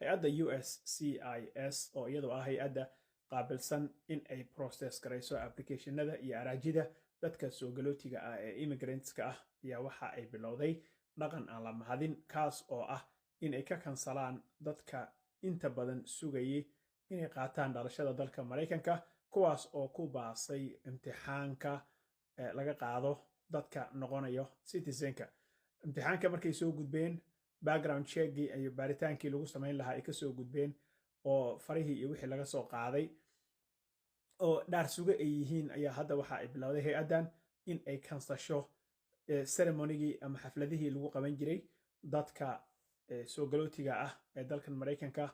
hay-adda USCIS oo iyadoo ah hay-adda qaabilsan in ay process garayso applicationada iyo araajida dadka soo galootiga ah ee immigrantska ah ayaa waxa ay bilowday dhaqan aan la mahadin kaas oo ah in ay ka kansalaan dadka inta badan sugayay inay qaataan dhalashada dalka Mareykanka kuwaas oo ku baasay imtixaanka laga qaado dadka noqonayo citizenka. imtixaanka markay soo gudbeen background checkii iyo baaritaankii lagu samayn lahaa ay ka soo gudbeen oo farihii iyo wixii laga soo qaaday oo dhaar suga ay yihiin ayaa hadda waxa ay bilowday hay-addan in ay kansasho ceremonygii ama xafladihii lagu qaban jiray dadka soo galootiga ah ee dalkan Mareykanka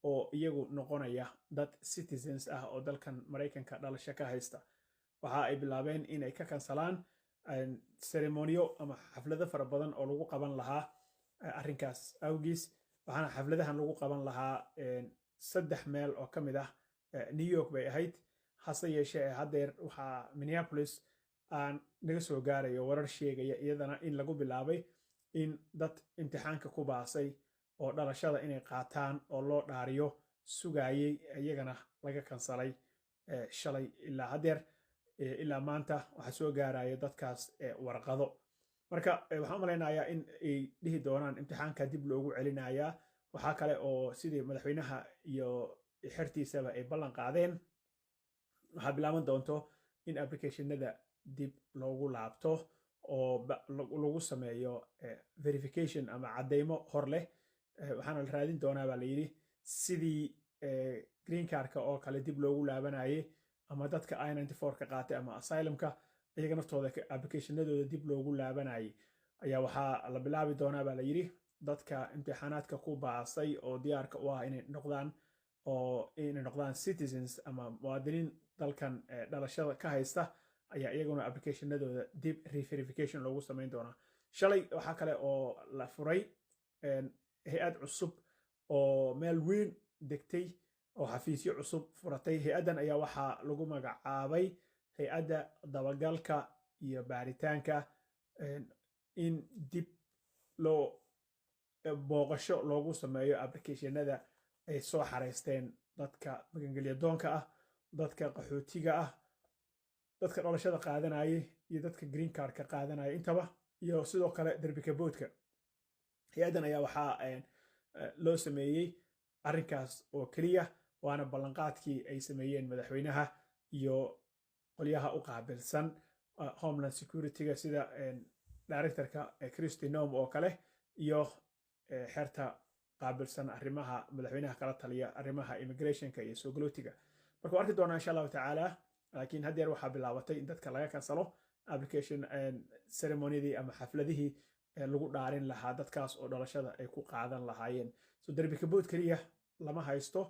oo iyagu noqonaya dad citizens ah oo dalkan Mareykanka dhalasho ka haysta. waxa ay bilaabeen in ay ka kansalaan ceremoniyo ama xaflado fara badan oo lagu qaban lahaa arrinkaas awgiis. waxaana xafladahan lagu qaban lahaa 3 meel oo ka mid ah New York bay ahayd. hase yeeshee haddeer waxaa Minneapolis aan naga soo gaarayo warar sheegaya iyadana in lagu bilaabay in dad imtixaanka ku baasay oo dhalashada inay qaataan oo loo dhaariyo sugayay iyagana laga kansalay shalay ilaa haddeer ilaa maanta waxa soo gaaraya dadkaas warqado. marka waxaan u maleynayaa in ay dhihi doonaan imtixaanka dib loogu celinayaa. waxaa kale oo sidii madaxweynaha iyo xertiisaba ay ballan qaadeen waxaa bilaaban doonto in applicationada dib loogu laabto oo lagu sameeyo verification ama cadeymo hor leh. waxaana la raadin doonaa baa la yidhi sidii green cardka oo kale dib loogu laabanayay ama dadka I-94 ka qaatay ama asylumka iyaga naftooda applicationadooda dib loogu laabanayay ayaa waxaa la bilaabi doonaa baa la yidhi dadka imtixaanaadka ku baasay oo diyaarka u ah inay noqdaan citizens ama muwaadiniin dalkan dhalashada ka haysta ayaa iyaguna applicationadooda dib re-verification loogu samayn doonaa. shalay waxaa kale oo la furay hay-ad cusub oo meel weyn degtay oo xafiisyo cusub furatay. hay-addan ayaa waxaa lagu magacaabay hay-adda dabagalka iyo baaritaanka in dib loo booqasho loogu sameeyo applicationada ay soo xareysteen dadka magangelya doonka ah, dadka qaxootiga ah, dadka dhalashada qaadanayay iyo dadka green cardka qaadanaya intaba, iyo sidoo kale darbika boodka. hay-addan ayaa waxaa loo sameeyey arrinkaas oo keliya waana ballanqaadkii ay sameeyeen madaxweynaha iyo qolyaha u qaabilsan homeland security-ga sida directorka Kristi Noem oo kale iyo xerta qaabilsan arrimaha madaxweynaha kala taliya arrimaha immigrationka iyo soo galootiga. marka arki doonaa insha Allah tacaala. laakiin haddeer waxaa bilaabatay in dadka laga kansalo application ceremonydii ama xafladihii lagu dhaarin lahaa dadkaas oo dhalashada ay ku qaadan lahaayeen. so darbika bood kaliya lama haysto,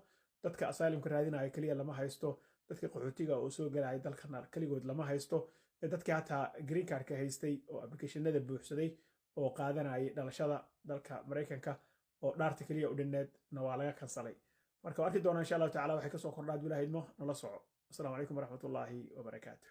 dadka asylumka raadinaya kaliya lama haysto, dadka qaxootiga oo soo galaya dalkan kaligood lama haysto, dadka hataa green cardka haystay oo applicationada buuxsaday oo qaadanayay dhalashada dalka Mareykanka oo dhaarta kaliya u dhineedna waa laga kansalay. marka arki doonaa insha Allah tacaala waxay ka soo kordhaa Ilaahay idmo nala soco. السلام عليكم ورحمة الله وبركاته.